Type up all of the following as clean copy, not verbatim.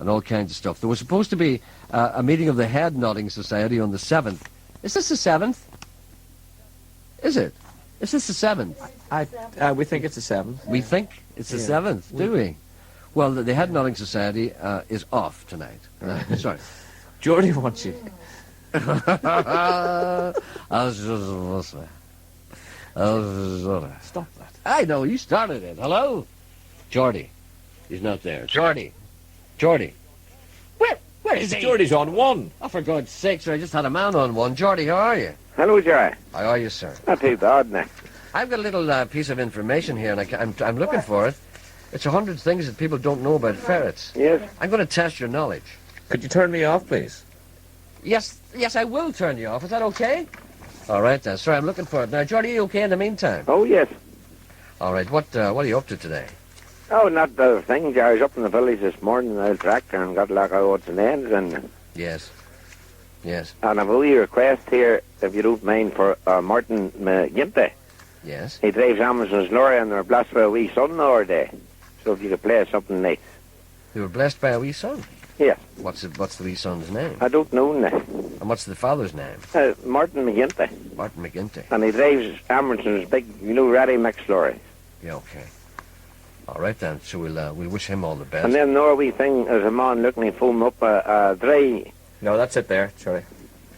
and all kinds of stuff. There was supposed to be a meeting of the Head Nodding Society on the 7th. Is this the 7th? Is it? Is this the 7th? We think it's the 7th. We think it's the 7th, do we? Well, the Head Nodding Society is off tonight. Sorry. Geordie wants you. Stop that. I know, you started it. Hello? Geordie. He's not there. Geordie. Geordie. Where is he? Geordie's on one. Oh, for God's sake, sir, I just had a man on one. Geordie, how are you? Hello, Gerry. How are you, sir? Not too bad, now. I've got a little piece of information here, and I'm looking for it. It's 100 things that people don't know about ferrets. Yes. I'm going to test your knowledge. Could you turn me off, please? Yes, I will turn you off. Is that okay? All right, then. Sorry, I'm looking for it. Now, Geordie, are you okay in the meantime? Oh, yes. All right, what are you up to today? Oh, not the thing, Gerry. I was up in the village this morning in the tractor and got like odds and ends and... Yes. Yes. And I've a wee request here, if you don't mind, for Martin McGinty. Yes. He drives Amazon's lorry and they're blessed by a wee son the other day. So if you could play something nice. You were blessed by a wee son? Yes. What's the wee son's name? I don't know now. And what's the father's name? Martin McGinty. Martin McGinty. And he drives Amazon's big, ready mix lorry. Yeah, okay. All right, then. So we'll wish him all the best. And then another wee thing, there's a man looking to phone up a dry... No, that's it there, Geordie.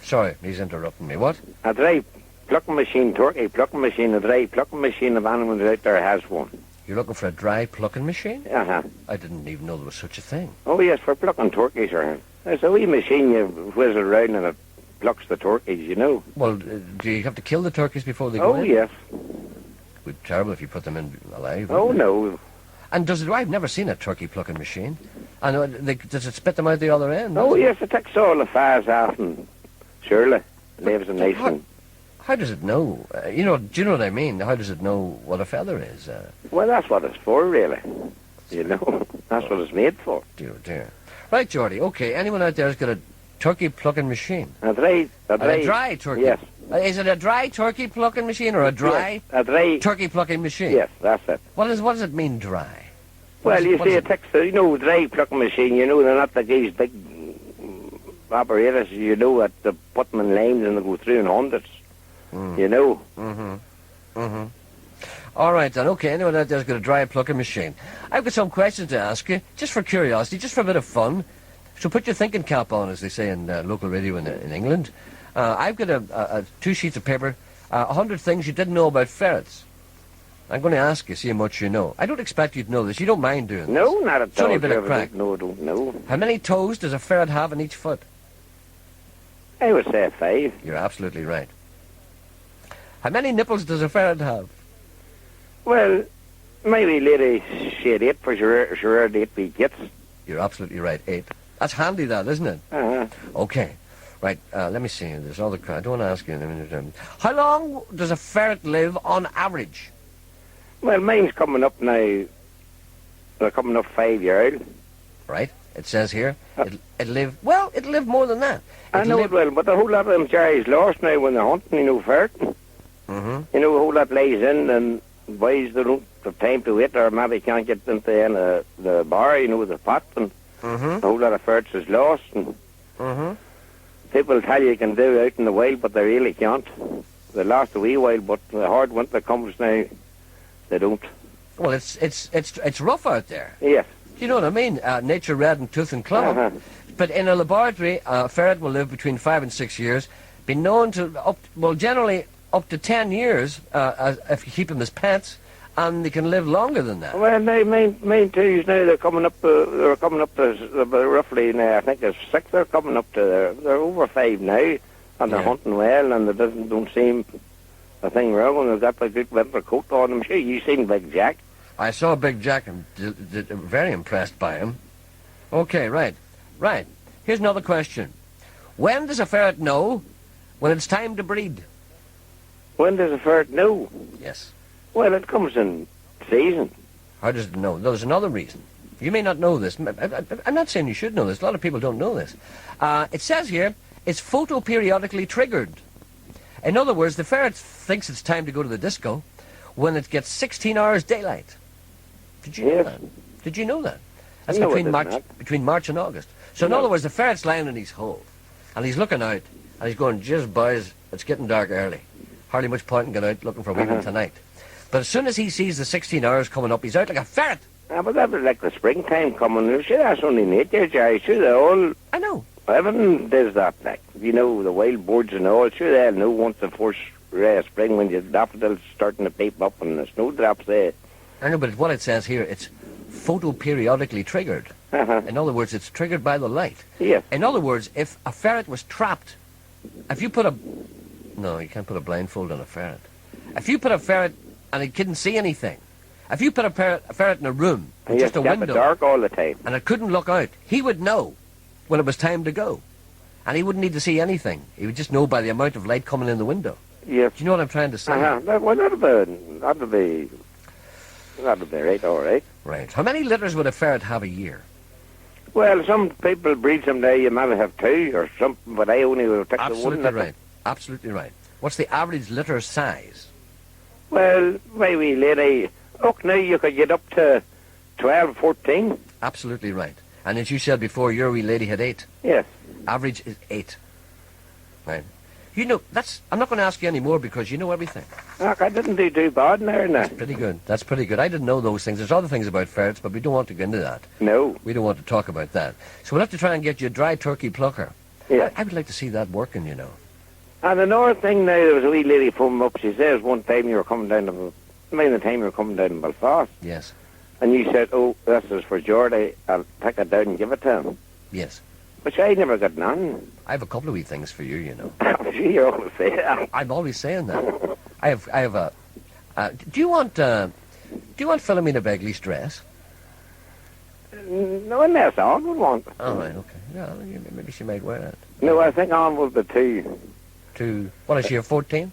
Sorry, he's interrupting me. What? A dry plucking machine, turkey plucking machine, a dry plucking machine, if anyone out there has one. You're looking for a dry plucking machine? Uh-huh. I didn't even know there was such a thing. Oh, yes, for plucking turkeys. There's a wee machine you whizzle around and it plucks the turkeys, Well, do you have to kill the turkeys before they go in? Oh, yes. It would be terrible if you put them in alive. Oh, no. And I've never seen a turkey plucking machine. I know, does it spit them out the other end? Oh, yes, it takes all the fires off and surely leaves them nice and... How does it know? Do you know what I mean? How does it know what a feather is? Well, that's what it's for, really. That's what it's made for. Dear, dear. Right, Geordie, okay, anyone out there has got a turkey plucking machine? A dry turkey? Yes. Is it a dry turkey plucking machine or a dry, yes, a dry turkey plucking machine? Yes, that's it. What does it mean, dry? Well, you see, it takes the, dry plucking machine, they're not like these big operators, that they put them in lanes and they go through in hundreds. All right, then, okay, anyone out there's got a dry plucking machine. I've got some questions to ask you, just for curiosity, just for a bit of fun. So put your thinking cap on, as they say in local radio in England. I've got 2 sheets of paper, 100 things you didn't know about ferrets. I'm going to ask you, see how much you know. I don't expect you to know this. You don't mind doing this. No, not at all. It's only a bit of crack. No, I don't know. How many toes does a ferret have in each foot? I would say 5. You're absolutely right. How many nipples does a ferret have? Well, maybe lady said 8 for sure 8 wee kits. You're absolutely right, 8. That's handy, that, isn't it? Uh-huh. Okay. Right, let me see. There's other... I don't want to ask you. How long does a ferret live on average? Well, mine's coming up now. They're coming up 5 years. Right. It says here, it'll live more than that. I know it will, but a whole lot of them Jerry's lost now when they're hunting, ferret. Mm-hmm. A whole lot lays in and boys they don't have time to eat or maybe can't get into the bar, the pot, and a whole lot of ferrets is lost. And people tell you can do out in the wild, but they really can't. They last a wee while, but the hard winter comes now, they don't. Well, it's rough out there. Yes. Do you know what I mean? Nature red and tooth and claw. But in a laboratory, a ferret will live between 5 and 6 years. Be known to generally up to 10 years if you keep them as pets, and they can live longer than that. Well, they main twos now. They're coming up. They're coming up to roughly now. I think it's 6. They're coming up to. They're over 5 now, and they're hunting well, and there don't seem a thing wrong. And they've got the good winter coat on them. Sure, you seen Big Jack? I saw Big Jack and very impressed by him. Okay, right. Here's another question. When does a ferret know when it's time to breed? When does a ferret know? Yes. Well, it comes in season. How does it know? There's another reason. You may not know this. I'm not saying you should know this. A lot of people don't know this. It says here, it's photoperiodically triggered. In other words, the ferret thinks it's time to go to the disco when it gets 16 hours daylight. Did you know that? Did you know that? That's No, it between is March not. between March and August. So in No. other words, the ferret's lying in his hole, and he's looking out, and he's going, "Jizz, boys, it's getting dark early. Hardly much point in going out looking for women tonight." But as soon as he sees the 16 hours coming up, he's out like a ferret. But that was like the springtime coming. Sure, that's only nature, Jerry. Sure, the whole I know. everything does that. Like, you know, the wild birds and all. Sure, they'll know once the first ray of spring when the daffodils starting to peep up and the snowdrops there. I know, but what it says here, it's photoperiodically triggered. In other words, it's triggered by the light. Yes. In other words, if a ferret was trapped, if you put a... No, you can't put a blindfold on a ferret. If you put a ferret and it couldn't see anything, if you put a ferret in a room with And you just a have to keep it window dark all the time. and it couldn't look out, he would know when it was time to go. And he wouldn't need to see anything. He would just know by the amount of light coming in the window. Yes. Do you know what I'm trying to say? Well, that'll be right, all right. Right. How many litters would a ferret have a year? Well, some people breed them now. You might have 2 or something, but I only will take the one. Absolutely right. Absolutely right. What's the average litter size? Well, my wee lady, look now, you could get up to 12, 14. Absolutely right. And as you said before, your wee lady had 8. Yes. Average is 8. Right. You know, I'm not going to ask you any more because you know everything. Look, I didn't do too bad there now. Pretty good. That's pretty good. I didn't know those things. There's other things about ferrets, but we don't want to go into that. No. We don't want to talk about that. So we'll have to try and get you a dry turkey plucker. Yes. I would like to see that working, you know. And another thing now, there was a wee lady phoned up. She says one time you were coming down to Belfast, Yes. and you said, "Oh, this is for Geordie. I'll take it down and give it to him." Yes. Which I never got none. I have a couple of wee things for you, you know. Gee, you always say that. I'm always saying that. I have a... do you want Philomena Begley's dress? No, unless Ann would want it. Oh, right, okay. Yeah, maybe she might wear it. No, I think Ann was the 2. To... What is she, a 14?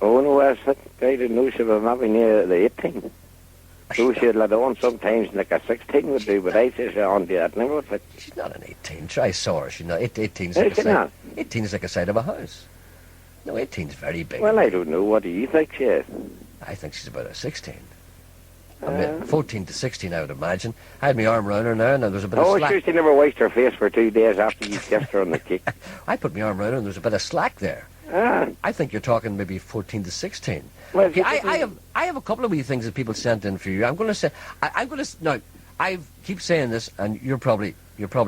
Oh, no, I didn't know she was maybe near the 18. So she'd let on sometimes like a 16 would do, but I say she on to that never. Like, She's not an 18. I saw her. She's not... 18's No, like she's not. 18's like a side of a house. No, 18's very big. well, I don't know. What do you think she is? I think she's about a 16. I mean, 14 to 16, I would imagine. I had my arm around her now, and there was a bit of Oh, slack. sure, she never washed her face for 2 days after you kissed her on the cheek. I put my arm around her, and there was a bit of slack there. Ah, I think you're talking maybe 14 to 16. well, Okay, I have a couple of wee things that people sent in for you. I'm going to say, I'm going to now. I keep saying this, and you're probably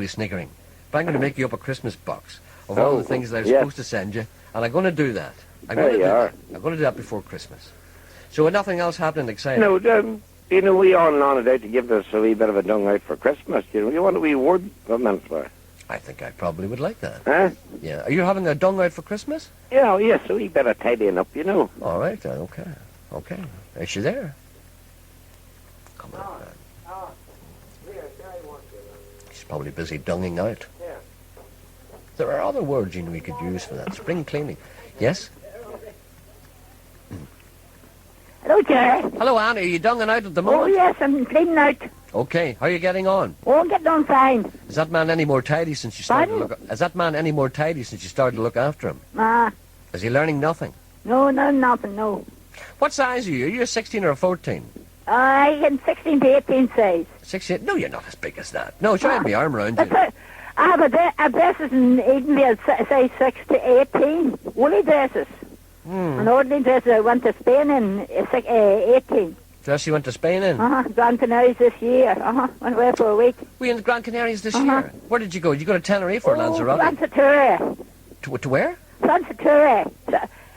snickering, but I'm going to make you up a Christmas box of all Oh, the things that I'm yes. supposed to send you, and I'm going to do that. I'm There going to do you are. that. I'm going to do that before Christmas. So, with nothing else happening exciting. no, you know, we all on it out to give us a wee bit of a dung out for Christmas. You know, you want a wee word for I think I probably would like that. huh? Yeah. Are you having a dung out for Christmas? Yeah, yes, a wee bit of tidying up, you know. All right. Okay. Okay. Is she there? Come on. She's probably busy dunging out. Yeah. There are other words, you know, we could use for that. Spring cleaning. Yes? Hello, Gerry. Hello, Anne. Are you dunging out at the Oh, moment? yes, I'm cleaning out. Okay. How are you getting on? Oh, I'm getting on fine. Is that man any more tidy since you started to Pardon? look... Is that man any more tidy since you started to look after him? Ah, Is he learning nothing? no, nothing, no. What size are you? Are you a 16 or a 14? I am 16 to 18 size. 16? No, you're not as big as that. No, sure, I had my arm around That's you. it. I have a dresses in Edenville, size 6 to 18. Woolly dresses. And ordinary dresses I went to Spain in 18. Dress you went to Spain in? Grand Canaries this year. Went away for a week. We in the Gran Canarias this year. Where did you go? Did you go to Tenerife or Lanzarote? Lanzarote. To where? Lanzarote.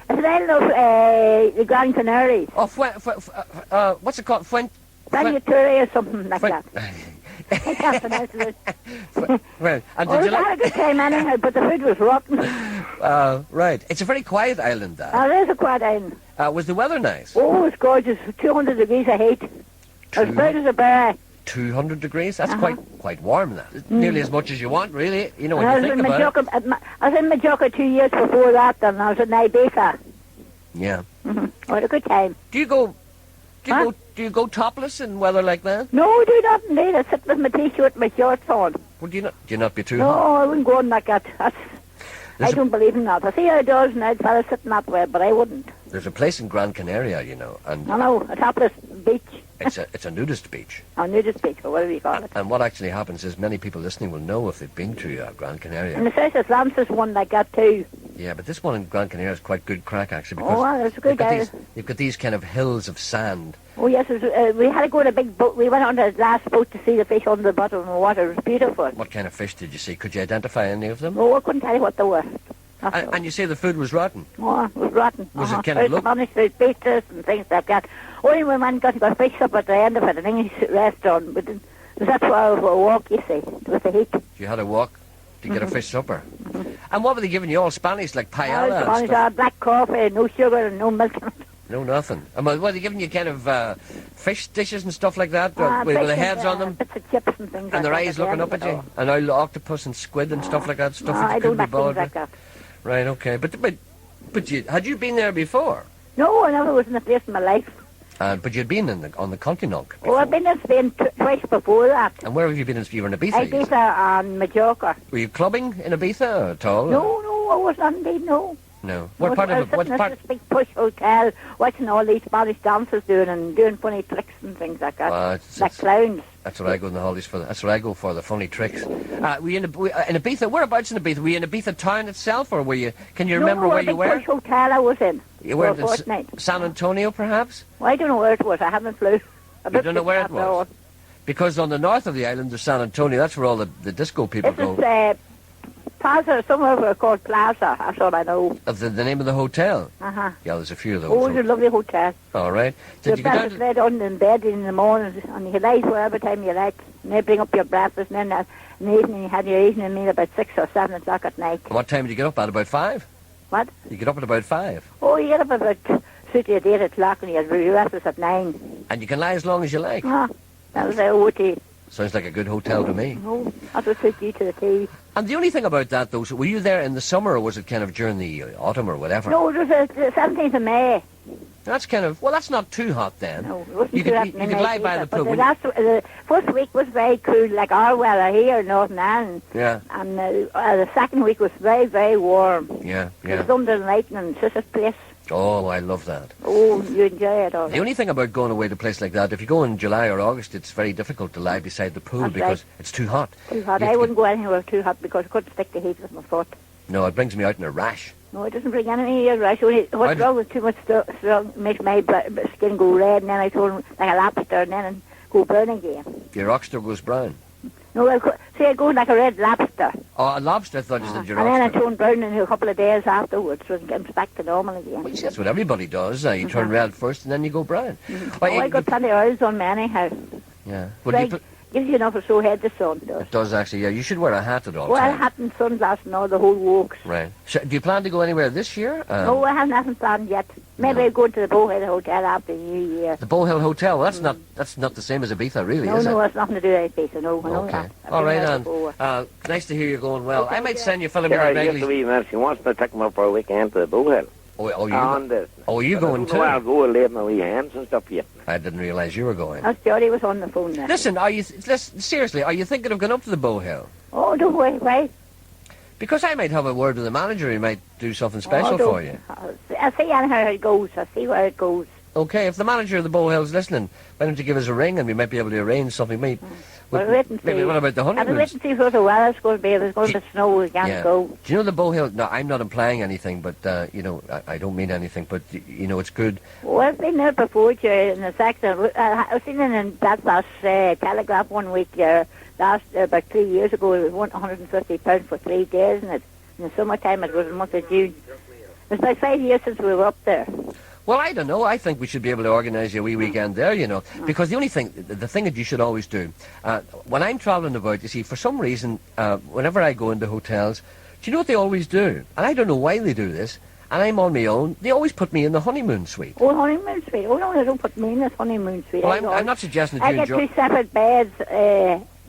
It's an island of the Gran Canaries. Oh, what's it called? Lanzarote or something like that. Well, I can't pronounce it. and Oh, did we you had a like... good time anyhow, but the food was rotten. Right. It's a very quiet island, that. Now, there's a quiet island. Was the weather nice? Oh, it's gorgeous. 200 degrees of heat. As bright as a bear. 200 degrees? That's quite warm, that. It's nearly as much as you want, really, you know, when And you think about it. I was in Majorca 2 years before that, and I was in Ibiza. Yeah. Mm-hmm. Had a good time. Do you go topless in weather like that? No, I do not indeed. I sit with my T-shirt and my shorts on. Well, do you not be too No, hot? I wouldn't go on like that. I don't believe in that. I see how it does and I'd fellas sitting that way, but I wouldn't. There's a place in Gran Canaria, you know, and No, a topless beach. It's a nudist beach. Or nudist beach, or whatever you call it. And what actually happens is many people listening will know if they've been to Gran Canaria. And the South Atlantis one like that too. Yeah, but this one in Gran Canaria is quite good crack, actually. Oh, well, it's a good you've got these kind of hills of sand. Oh, yes, we had to go on a big boat. We went on the last boat to see the fish under the bottom of the water. It was beautiful. What kind of fish did you see? Could you identify any of them? Oh, I couldn't tell you what they were. And you say the food was rotten? Oh, it was rotten. Was it kind of look... Spanish food, pizzas and things like that. Only when we got to go fish up at the end of it, an English restaurant. But that's why we walk, you see, with the heat. You had to walk to get a fish supper. And what were they giving you? All Spanish, like paella and stuff? Black coffee, no sugar and no milk. No, nothing. And were they giving you kind of fish dishes and stuff like that? With the heads on them? Bits of chips and things And their like eyes that looking up at you? And oil octopus and squid and stuff like that? Stuff that I you don't couldn't be like things bothered like with? that. Right, okay. But had you been there before? No, I never was in a place in my life. But you'd been on the continent before. Oh, I've been in Spain twice before that. And where have you been? You were in Ibiza? Ibiza and Majorca. Were you clubbing in Ibiza at all? No, I was not indeed, no. No. What part of it? What part? This big push hotel, watching all these Spanish dancers doing funny tricks and things like that, like clowns. That's what I go on the holidays for. That's what I go for, the funny tricks. Were you in Ibiza? Whereabouts in Ibiza? Were you in Ibiza town itself, or were you? Can you remember where you were? No, the push hotel I was in. You were for a fortnight. San Antonio, perhaps? Well, I don't know where it was. I haven't flew. You don't know where it was? Because on the north of the island of San Antonio, that's where all the disco people go. This is Plaza, somewhere called Plaza. That's all I know. Of the name of the hotel? Uh-huh. Yeah, there's a few of those. Oh, it's a lovely hotel. All right. Did you go down to... lay down in bed in the morning, and you can lie wherever time you like. And they bring up your breakfast, and then in the evening you had your evening meal about 6 or 7 o'clock at night. And what time did you get up at? About 5? What? You get up at about 5? Oh, you get up about 6 or 8 o'clock, and you have your breakfast at 9. And you can lie as long as you like? Ah, that was our OT. Sounds like a good hotel to me. Oh, that would suit you to the T. And the only thing about that, though, so were you there in the summer, or was it kind of during the autumn or whatever? No, it was the 17th of May. That's kind of... Well, that's not too hot then. No, it wasn't you too could, hot you in could May lie by either, the pool. but the first week was very cool, like our weather here in Northern Ireland. Yeah. And the second week was very, very warm. Yeah, It yeah. was thunder and lightning and Sister's place. Oh, I love that. Oh, you enjoy it all. The only thing about going away to a place like that, if you go in July or August, it's very difficult to lie beside the pool That's because right. it's too hot. Too hot. You have I to wouldn't go anywhere too hot because I couldn't stick the heat with my foot. No, it brings me out in a rash. No, it doesn't bring any rush. Only what's wrong with too much strong makes my skin go red, and then I turn like a lobster, and then go brown again. Your oxter goes brown. No, I go like a red lobster. Oh, a lobster, I thought you said your And then I oxter. turn brown in a couple of days afterwards, so it gets back to normal again. Well, you see, that's what everybody does. You turn red first and then you go brown. Well, I got plenty of oils on me anyhow. Yeah. Well, Right. Gives you enough to show head the sun, does. it does actually, yeah. You should wear a hat at all Well, times. hat and sunglasses and all the whole walks. Right. So, do you plan to go anywhere this year? No, I have nothing planned yet. Maybe No. I'll go to the Bowhead Hotel after the New Year. The Bowhill Hotel. Well, that's not the same as Ibiza, really, No, is no, it? it's nothing to do with Ibiza, no. I know Okay. that. I've All been right, there Anne. before. Nice to hear you're going well. Okay, I might yeah. send you Philip Gerry, regularly. just a wee minute. She wants me to take him up for a weekend to the Bowhill. Oh, you I going don't know where I'll too? go and lay my wee hands and stuff yet. I didn't realise you were going. That's Geordie was on the phone there. Listen, seriously, are you thinking of going up to the Bowhill? Oh, don't worry, why? Because I might have a word with the manager. He might do something special for you. I'll see anyhow how it goes. I'll see where it goes. Okay, if the manager of the Bowhill's listening, why don't you give us a ring and we might be able to arrange something. We'll wait and see. Maybe what about the I'll honeymoon? wait and see what the weather's going to be. If it's going to snow, we can't Yeah. go. Do you know the Bowhill? No, I'm not implying anything, but, I don't mean anything, but, it's good. Well, I've been there before, Jerry, in the section. I've seen it in Belfast Telegraph one week about 3 years ago. It was £150 for 3 days, and in the summertime it was the month of June. It's about 5 years since we were up there. Well, I don't know. I think we should be able to organise a wee weekend there, because the thing that you should always do, when I'm travelling about, you see, for some reason, whenever I go into hotels, do you know what they always do? And I don't know why they do this, and I'm on my own, they always put me in the honeymoon suite. Oh, honeymoon suite. Oh, no, they don't put me in this honeymoon suite. Well, I'm not suggesting that I you get enjoy... 2 separate beds,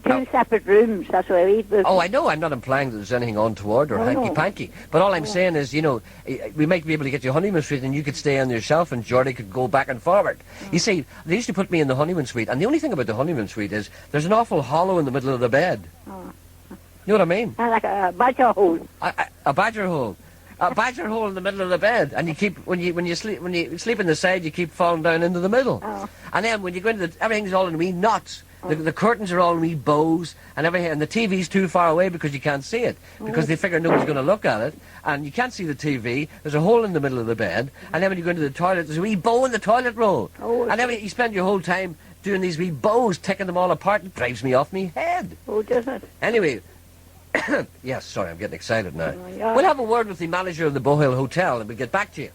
two separate rooms. That's where I eat with. Oh, I know. I'm not implying that there's anything untoward or No, no. hanky-panky. But all I'm saying is, we might be able to get you a honeymoon suite and you could stay on yourself and Geordie could go back and forward. You see, they used to put me in the honeymoon suite, and the only thing about the honeymoon suite is there's an awful hollow in the middle of the bed. Oh. You know what I mean? Like a badger hole. A badger hole. a badger hole in the middle of the bed, and you keep when you sleep in the side, you keep falling down into the middle. Oh. And then when you go into everything's all in wee knots. The curtains are all in wee bows and everything, and the TV's too far away because you can't see it, because they figure nobody's going to look at it, and you can't see the TV. There's a hole in the middle of the bed, and then when you go into the toilet, there's a wee bow in the toilet roll. Oh, and then you spend your whole time doing these wee bows, taking them all apart. It drives me off me head. Oh, does it? Anyway, yes, sorry, I'm getting excited now. Oh, yeah. We'll have a word with the manager of the Bohill Hotel, and we'll get back to you.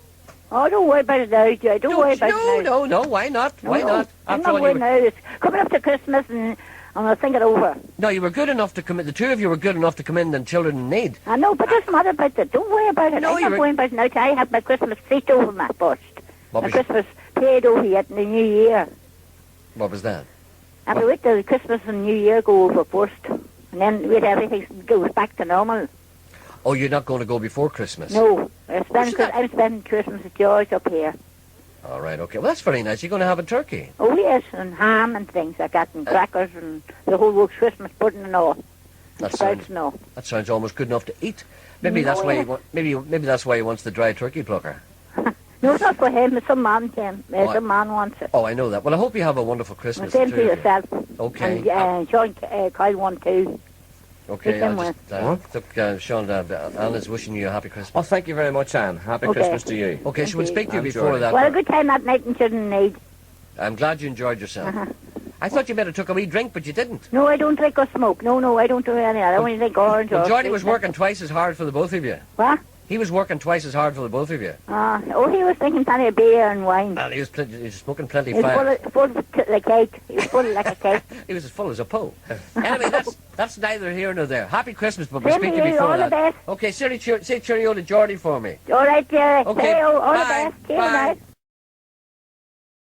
Oh, don't worry about it now, Joe. Don't worry about it now. No, why not? Why not? I'm After not all, worried now. It's coming up to Christmas, and I'll think it over. No, you were good enough to come in. The two of you were good enough to come in and children in need. I know, but it doesn't matter about it. Don't worry about it. No, I'm not worrying about it now. I have my Christmas treat over my first. What My was- Christmas paid over yet in the New Year. What was that? And we wait till Christmas and New Year go over first. And then wait, everything goes back to normal. Oh, you're not going to go before Christmas? No, I'm should I- spending Christmas at George up here. All right, okay. Well, that's very nice. You're going to have a turkey. Oh, yes, and ham and things like that, and crackers and the whole works, Christmas pudding and all. And That sprouts sounds- and all. That sounds almost good enough to eat. Maybe No, that's why yes. he maybe that's why he wants the dry turkey plucker. No, it's not for him. It's some man, Tim. What? Some man wants it. Oh, I know that. Well, I hope you have a wonderful Well, Christmas. same the to two of you. yourself. Okay. And Sean Kyle won too. Okay, Take I'll them just Sean, Anne is wishing you a happy Christmas. Oh, thank you very much, Anne. Happy Okay. Christmas to you. Okay, she would Thank speak to you I'm before Geordie. that. Well, a but good time that night and shouldn't need. I'm glad you enjoyed yourself. Uh-huh. I thought you better took a wee drink, but you didn't. No, I don't drink or smoke. No, I don't do any of that. I only drink orange Well, or... Geordie was sweet. working twice as hard for the both of you. What? He was working twice as hard for the both of you. Oh, he was drinking plenty of beer and wine. And he was smoking plenty He was fire. full like cake. He was full like a cake. He was as full as a pole. Anyway, that's neither here nor there. Happy Christmas, but we'll Same speak to to you you, before all the that. best. Okay, say cheerio to Geordie for me. All right, Jerry. Okay, Hey, all bye, the best. See you bye. now.